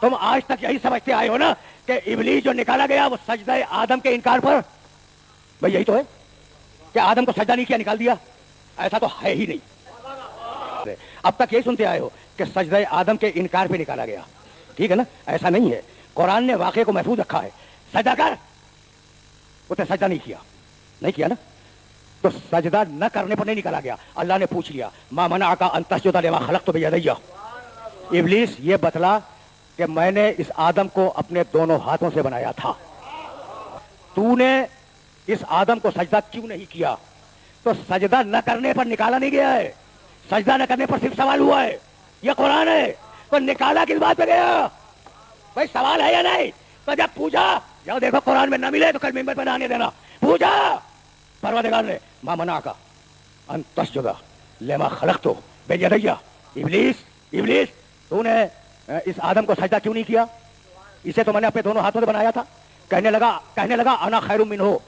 तुम आज तक यही समझते आए हो ना कि इब्लीस जो निकाला गया वो सजदा आदम के इनकार पर, भाई यही तो है कि आदम को सजदा नहीं किया निकाल दिया, ऐसा तो है ही नहीं। अब तक यही सुनते आए हो कि सजदा आदम के इनकार पे निकाला गया, ठीक है ना, ऐसा नहीं है। कुरान ने वाक़े को महफूज रखा है, सजदा कर, उसने सजदा नहीं किया ना, तो सजदा न करने पर नहीं निकाला गया। अल्लाह ने पूछ लिया मा मनाअका अन तस्जुदा लिमा खलक़तु बियदैया, इब्लीस ये बतला कि मैंने इस आदम को अपने दोनों हाथों से बनाया था, तूने इस आदम को सजदा क्यों नहीं किया? तो सजदा न करने पर निकाला नहीं गया है, सजदा न करने पर सिर्फ सवाल हुआ है, यह कुरान है। तो निकाला किस बात पे गया भाई, सवाल है या नहीं? तो जब पूछा, जाओ देखो कुरान में न मिले तो कल मिंबर पर आने देना, पूछा परवरदिगार ने मा मनाअका अन तस्जुदा लिमा खलक़तु बियदैया, इब्लीस तूने इस आदम को सजदा क्यों नहीं किया? इसे तो मैंने अपने दोनों हाथों से बनाया था। कहने लगा अना खैरुम मिन्हु,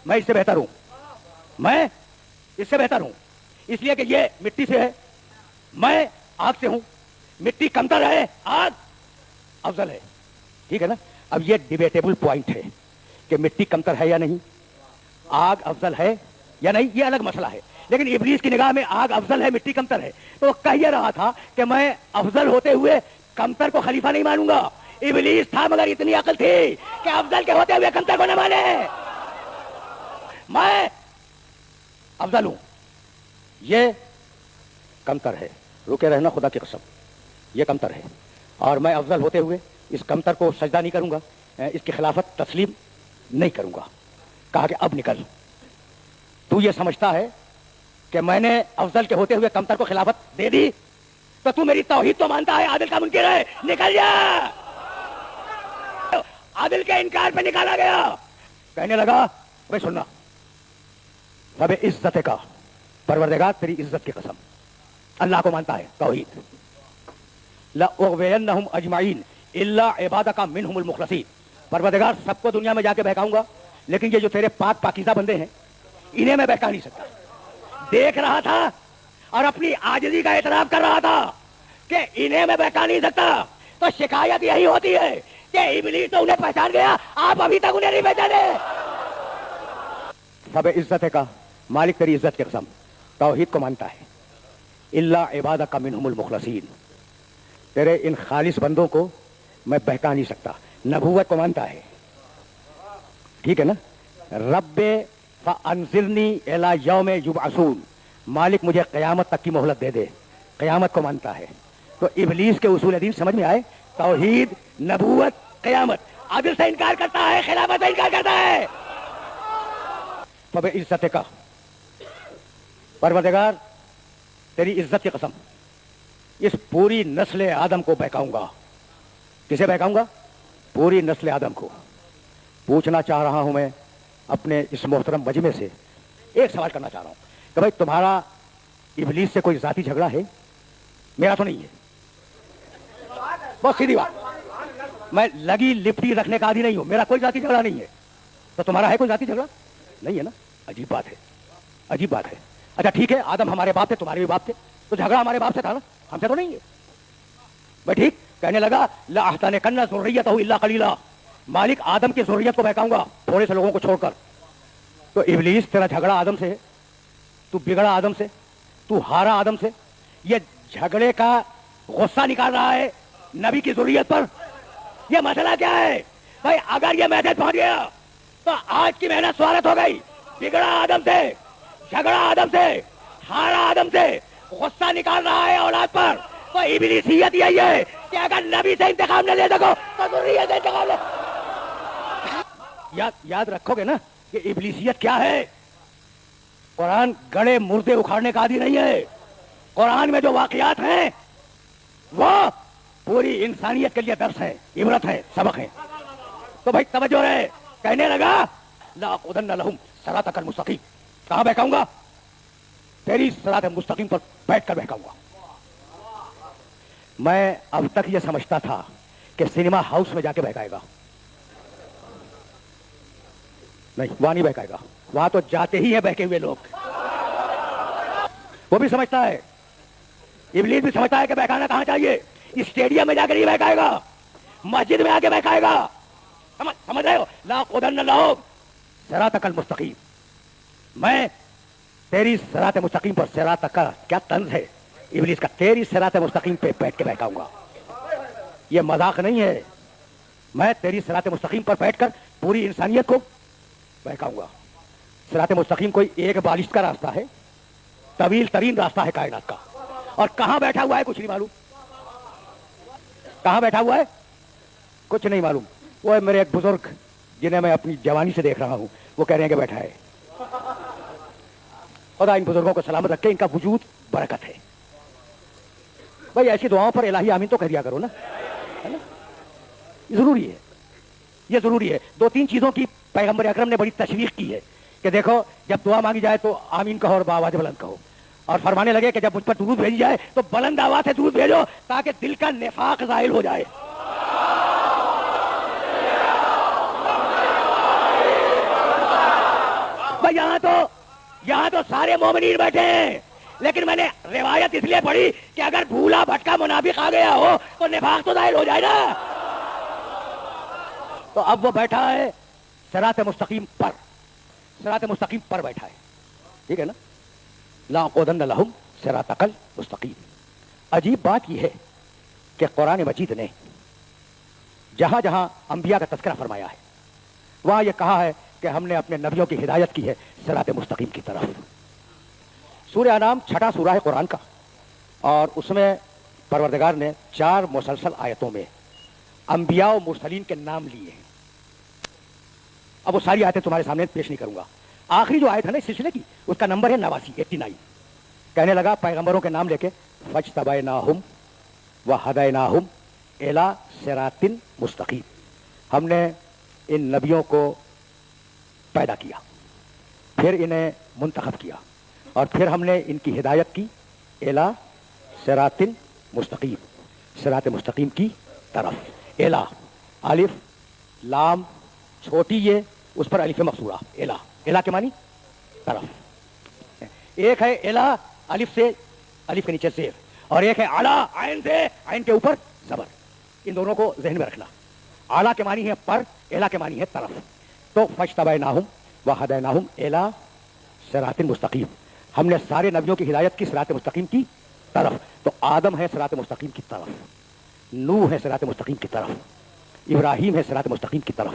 मैं इससे बेहतर हूं, मैं इससे बेहतर हूं, इसलिए कि ये मिट्टी से है, मैं आग से हूं, मिट्टी कमतर है, आग अफजल है, ठीक है ना। अब ये डिबेटेबल पॉइंट है कि मिट्टी कमतर है या नहीं, आग अफजल है या नहीं, ये अलग मसला है। लेकिन इब्लीस की निगाह में आग अफजल है, मिट्टी कमतर है, तो वो कह ये रहा था कि मैं अफजल होते हुए कमतर को खलीफा नहीं मानूंगा। इब्लीस था मगर इतनी अकल थी कि अफजल के होते हुए कमतर को न माने, मैं अफजल हूं, ये कमतर है, रुके रहना खुदा की कसम, ये कमतर है और मैं अफजल होते हुए इस कमतर को सजदा नहीं करूंगा, इसकी खिलाफत तस्लीम नहीं करूंगा। कहा कि अब निकल, तू ये समझता है कि मैंने अफजल के होते हुए कमतर को खिलाफत दे दी, तो तू मेरी तौहीद तो मानता है, आदिल का मुनकिर है, निकल जा। आदिल के इनकार पे निकाला गया। कहने लगा भाई सुनना, सब इज्जत का परवरदिगार तेरी इज्जत की कसम, अल्लाह को मानता है तौहीद, ला उग़वियन्नहुम अजमाइन इल्ला इबादका मिनहुमुल मुखलसीन, परवरदिगार सबको दुनिया में जाके बहकाऊंगा, लेकिन ये जो तेरे पाक पाकीज़ा बंदे हैं इन्हें मैं बहका नहीं सकता। देख रहा था और अपनी आजिज़ी का एतराफ़ कर रहा था कि इन्हें मैं बहका नहीं सकता, तो शिकायत यही होती है कि इब्लीस तो उन्हें पहचान गया, आप अभी तक उन्हें नहीं पहचाने। सब इज्जत का मालिक तेरी इज्जत की कसम, तौहीद को मानता है, इल्ला इबादका मिनहुमुल मुखलसीन, तेरे इन खालिस बंदों को मैं बहका नहीं सकता। नबूवत को मानता है, ठीक है ना। रब्बे फअंज़िरनी इला यौम युबअसून, मालिक मुझे क़यामत तक की मोहलत दे दे, क़यामत को मानता है। तो इब्लीस के उसूल दीन समझ में आए, तौहीद, नबूवत, क़यामत। आदिल से इनकार करता है, खिलाफत से इनकार करता है। तब इज्जत का परवरदिगार तेरी इज्जत की कसम, इस पूरी नस्ल आदम को बहकाऊंगा। किसे बहकाऊंगा? पूरी नस्ल आदम को। पूछना चाह रहा हूं मैं अपने इस मोहतरम मजमे से, एक सवाल करना चाह रहा हूं कि भाई तुम्हारा इब्लीस से कोई जाती झगड़ा है? मेरा तो नहीं है, बहुत सीधी बात, मैं लगी लिपटी रखने का आदि नहीं हूं, मेरा कोई जाती झगड़ा नहीं है। तो तुम्हारा है कोई जाती झगड़ा? नहीं है ना, अजीब बात है, अजीब बात है। अच्छा ठीक है, आदम हमारे बाप थे, तुम्हारे भी बाप थे, तो झगड़ा हमारे बाप से था ना, हमसे तो नहीं है भाई। ठीक, कहने लगा ला अहतनिकन्ना ज़ुर्रियतहु इल्ला क़लीला, मालिक आदम की ज़ुर्रियत को बहकाऊंगा, थोड़े से लोगों को छोड़कर। तो इब्लीस तेरा झगड़ा आदम से है, तू बिगड़ा आदम से, तू हारा आदम से, ये झगड़े का गुस्सा निकाल रहा है नबी की ज़ुर्रियत पर। ये मसला क्या है भाई? अगर ये मैसेज पहुंच गया तो आज की मेहनत स्वागत हो गई। बिगड़ा आदम से, झगड़ा आदम से, हारा आदम से, गुस्सा निकाल रहा है औलाद पर। तो इब्लीसियत यही है कि अगर नबी से इंतकाम न ले सको तो ज़ुर्रियत से इंतकाम ले। याद रखोगे ना कि इब्लीसियत क्या है? कुरान गड़े मुर्दे उखाड़ने का आदि नहीं है। कुरान में जो वाकयात हैं वो पूरी इंसानियत के लिए दर्स है, इबरत है, सबक है। तो भाई तवज्जो रहे। कहने लगा ला अक़उदन्ना लहुम सिरातकल मुस्तक़ीम, कहां बहकाऊंगा? तेरी सिरात मुस्तक़ीम पर बैठकर बहकाऊंगा। मैं अब तक ये समझता था कि सिनेमा हाउस में जाके बहकाएगा, नहीं वहां नहीं बहकाएगा, वहां तो जाते ही है बहके हुए लोग। वो भी समझता है, इब्लीस भी समझता है कि बहकाना कहां चाहिए, स्टेडियम में जाकर ही बहकाएगा। مسجد میں آ کے بہکائے گا. سمجھ رہے ہو؟ لا قدن لہم صراطک المستقیم. میں تیری صراط مستقیم پر، صراط کا کیا طنز ہے ابلیس کا، تیری صراط مستقیم پہ بیٹھ کے بہکاؤں گا. یہ مذاق نہیں ہے. میں تیری صراط مستقیم پر بیٹھ کر پوری انسانیت کو بہکاؤں گا. صراط مستقیم کوئی ایک بالشت کا راستہ ہے، طویل ترین راستہ ہے کائنات کا. اور کہاں بیٹھا ہوا ہے کچھ نہیں معلوم. کہاں بیٹھا ہوا ہے کچھ نہیں معلوم. وہ میرے ایک بزرگ جنہیں میں اپنی جوانی سے دیکھ رہا ہوں، وہ کہہ رہے ہیں کہ بیٹھا ہے. خدا ان بزرگوں کو سلامت رکھے، ان کا وجود برکت ہے. بھائی ایسی دعاؤں پر الہی آمین تو کہہ دیا کرو نا، ہے نا؟ یہ ضروری ہے، یہ ضروری ہے. دو تین چیزوں کی پیغمبر اکرم نے بڑی تشویق کی ہے کہ دیکھو جب دعا مانگی جائے تو آمین کہو اور بآواز بلند کہو. اور فرمانے لگے کہ جب مجھ پر درود بھیجی جائے تو بلند آواز سے درود بھیجو تاکہ دل کا نفاق زائل ہو جائے. بھائی یہاں تو سارے مومنین بیٹھے ہیں، لیکن میں نے روایت اس لیے پڑھی کہ اگر بھولا بھٹکا منافق آ گیا ہو تو نفاق تو ظاہر ہو جائے نا. تو اب وہ بیٹھا ہے صراط مستقیم پر، صراط مستقیم پر بیٹھا ہے. ٹھیک ہے نا؟ لاقعدن لہم صراطک المستقیم. عجیب بات یہ ہے کہ قرآن مجید نے جہاں جہاں انبیاء کا تذکرہ فرمایا ہے وہاں یہ کہا ہے کہ ہم نے اپنے نبیوں کی ہدایت کی ہے صراط مستقیم کی طرف. سورہ انعام چھٹا سورہ ہے قرآن کا، اور اس میں پروردگار نے 4 مسلسل آیتوں میں انبیاء و مرسلین کے نام لیے ہیں. اب وہ ساری آیتیں تمہارے سامنے پیش نہیں کروں گا. آخری جو آیت ہے نا اس سلسلے کی، اس کا نمبر ہے 89. کہنے لگا پیغمبروں کے نام لے کے فاجتبیناہم وہدیناہم الی صراط مستقیم. ہم نے ان نبیوں کو پیدا کیا، پھر انہیں منتخب کیا، اور پھر ہم نے ان کی ہدایت کی الی صراط مستقیم، صراط مستقیم کی طرف. الی الف لام چھوٹی یہ اس پر الف مقصورہ. الی کے معنی طرف. ایک ہے الی الف سے، الف کے نیچے زیر، اور ایک ہے اعلی عین سے، عین کے اوپر زبر. ان دونوں کو ذہن میں رکھنا. اعلی کے معنی ہے پر، الی کے معنی ہے طرف. تو فاجتبیناہم وہدیناہم الی صراط مستقیم. ہم نے سارے نبیوں کی ہدایت کی صراط مستقیم کی طرف. تو آدم ہے صراط مستقیم کی طرف، نوح ہے صراط مستقیم کی طرف، ابراہیم ہے صراط مستقیم کی طرف،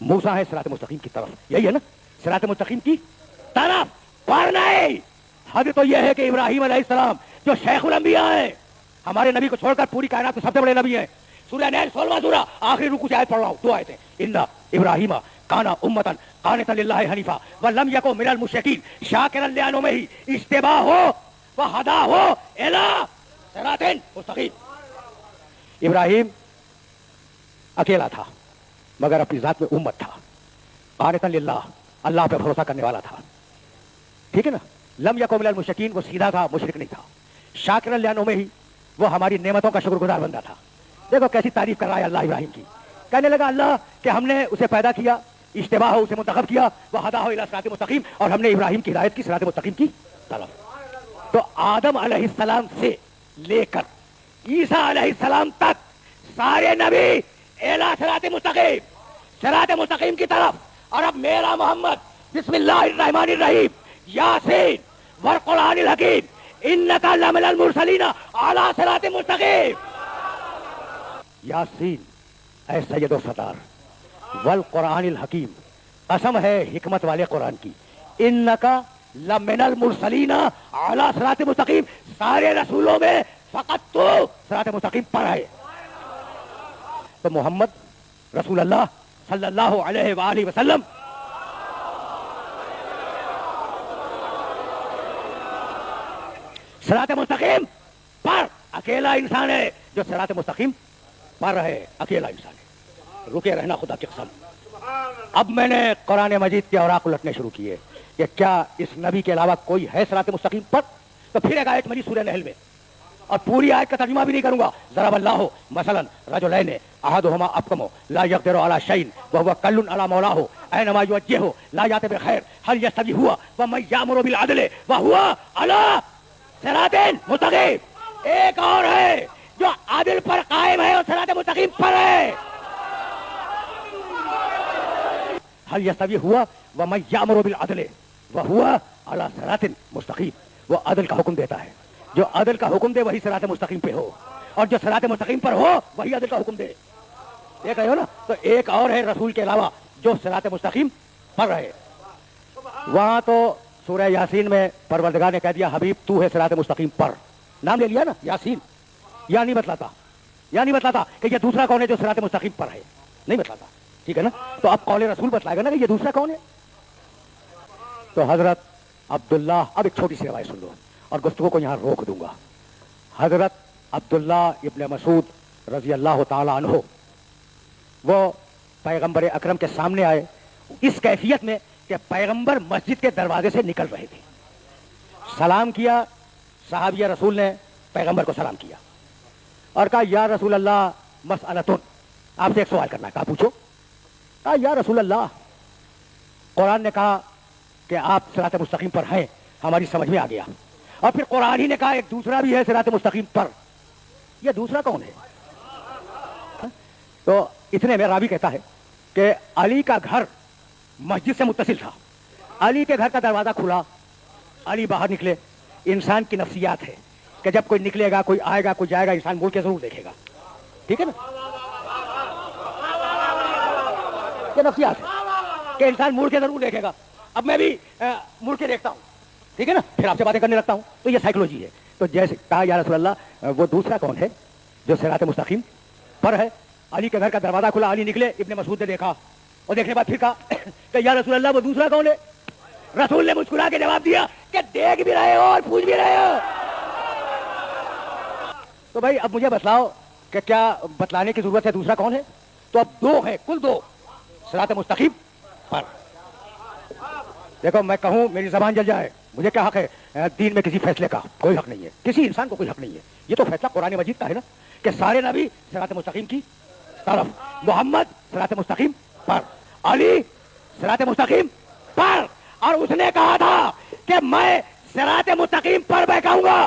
موسیٰ ہے صراط مستقیم کی طرف. یہی ہے نا صراط مستقیم کی طرف. پر نہیں، حد تو یہ ہے کہ ابراہیم علیہ السلام جو شیخ الانبیاء ہیں، ہمارے نبی کو چھوڑ کر پوری کائنات کے سب سے بڑے نبی ہیں. سورہ نیل 16واں سورہ آخری رکوع سے آیت پڑھ رہا ہوں، 2 آیتیں. ان ابراہیم کان امۃ قانتا للہ حنیفا ولم یک من المشرکین شاکرا لانعمہ اجتباہ وہداہ الی صراط مستقیم. ابراہیم اکیلا تھا مگر اپنی ذات میں امت تھا. قانتا للہ، اللہ پہ بھروسہ کرنے والا تھا. ٹھیک ہے نا؟ لم یک من المشرکین، وہ سیدھا تھا، مشرک نہیں تھا. شاکرا لانعمہ، وہ ہماری نعمتوں کا شکر گزار بندہ تھا. دیکھو کیسی تعریف کر رہا ہے اللہ ابراہیم کی. کہنے لگا اللہ کہ ہم نے اسے پیدا کیا، اجتباہ اسے منتخب کیا، وہداہ الی صراط مستقیم، اور ہم نے ابراہیم کی ہدایت کی صراط مستقیم کی طرف. تو آدم علیہ السلام سے لے کر عیسیٰ علیہ السلام تک سارے نبی الی صراط مستقیم، صراط مستقیم کی طرف. اور اب میرا محمد بسم اللہ الرحمن الرحیم یاسین والقرآن الحکیم انک لمن المرسلین علی صراط مستقیم. یاسین اے سید و ستار، والقرآن الحکیم، قسم ہے حکمت والے قرآن کی، انکا لمن المرسلین علی صراط مستقیم، سارے رسولوں میں فقط تو صراط مستقیم پر ہے. تو محمد رسول اللہ صلی اللہ علیہ وآلہ وسلم صراط مستقیم پر اکیلا انسان ہے جو صراط مستقیم پر ہے. اکیلا انسان ہے. رکے رہنا خدا کی قسم. اب میں نے قرآن مجید کے اوراق الٹنے شروع کیے کہ کیا اس نبی کے علاوہ کوئی ہے صراط مستقیم پر. تو پھر ایک آیت ملی سورہ نحل میں، اور پوری آیت کا ترجمہ بھی نہیں کروں گا. ضرب اللہ مثلا رجلین احدہما ابکم لا یقدر علی شیء وهو کل علی مولاه اینما یوجهه لا یأتی بخیر هل یستوی هو ومن یأمر بالعدل وهو علی صراط مستقیم. ایک اور ہے جو عادل پر قائم ہے اور صراط مستقیم پر ہے. हल यस्तवी हुआ व मैं यामुरु बिल अदल व हुआ अला सिरातिन मुस्तकीम, वो अदल का हुक्म देता है, जो अदल का हुक्म दे वही सिरात मुस्तकीम पे हो, और जो सिरात मुस्तकीम पर हो वही अदल का हुक्म दे। ये कहो ना, तो एक और है रसूल के अलावा जो सिरात मुस्तकीम पर रहे। वहां तो सूरह यासीन में परवरदिगार ने कह दिया हबीब तू है सिरात मुस्तकीम पर, नाम ले लिया ना यासीन। या नहीं बतलाता कि ये दूसरा कौन है जो सिरात मुस्तकीम पर है, नहीं बतलाता, ठीक है ना। तो अब कौल रसूल बतलाएगा ना कि ये दूसरा कौन है। तो हजरत अब्दुल्ला, अब एक छोटी सी रवायत सुन लो और गुफ्तगू को यहां रोक दूंगा। हजरत अब्दुल्ला इब्न मसूद रजी अल्लाह ताला अन्हु वो पैगंबर अकरम के सामने आए इस कैफियत में कि पैगंबर मस्जिद के दरवाजे से निकल रहे थे। सलाम किया, सहाबिया रसूल ने पैगंबर को सलाम किया और कहा या रसूल अल्लाह मसअलतुन, आपसे एक सवाल करना है। कहा पूछो। कहा या रसूल अल्लाह, कुरान ने कहा कि आप सिरात मुस्तकीम पर हैं, हमारी समझ में आ गया, और फिर कुरान ही ने कहा एक दूसरा भी है सिरात मुस्तकीम पर, यह दूसरा कौन है। तो इतने में रावी कहता है कि अली का घर मस्जिद से मुत्तसिल था, अली के घर का दरवाजा खुला, अली बाहर निकले। इंसान की नफ्सियात है कि जब कोई निकलेगा, कोई आएगा, कोई जाएगा, इंसान मुड़ के जरूर देखेगा, ठीक है ना। ये नफ्सियात है कि इंसान मुड़ के जरूर देखेगा। अब मैं भी मुड़ के देखता हूं, ठीक है ना, फिर आपसे बातें करने लगता हूं, तो ये साइकोलॉजी है। तो जैसे कहा या रसूल अल्लाह वो दूसरा कौन है जो सिरात मुस्तकीम पर है। अली के घर का दरवाजा खुला, अली निकले, इब्ने मसूद ने देखा और देखने के बाद फिर कहा कि या रसूल अल्लाह वो दूसरा कौन है। रसूल ने मुस्कुरा के जवाब दिया कि देख भी रहे हो और पूछ भी रहे हो। तो भाई अब मुझे बतलाओ कि क्या बतलाने की जरूरत है दूसरा कौन है। तो अब दो है, कुल दो सिरात मुस्तकीम पर। देखो मैं कहूं मेरी जबान जल जाए, मुझे क्या हक है दीन में किसी फैसले का, कोई हक नहीं है, किसी इंसान को कोई हक नहीं है। ये तो फैसला कुरान मजीद का है ना कि सारे नबी सिरात मुस्तकीम की तरफ, मोहम्मद सिरात मुस्तकीम पर, अली सिरात मुस्तकीम पर, और उसने कहा था कि मैं सिरात मुस्तकीम पर बहकाऊंगा।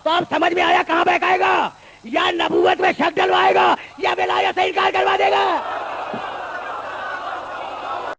तो अब समझ में आया कहां बहकाएगा, या नबूवत में शक डलवाएगा या विलायत से इनकार करवा देगा।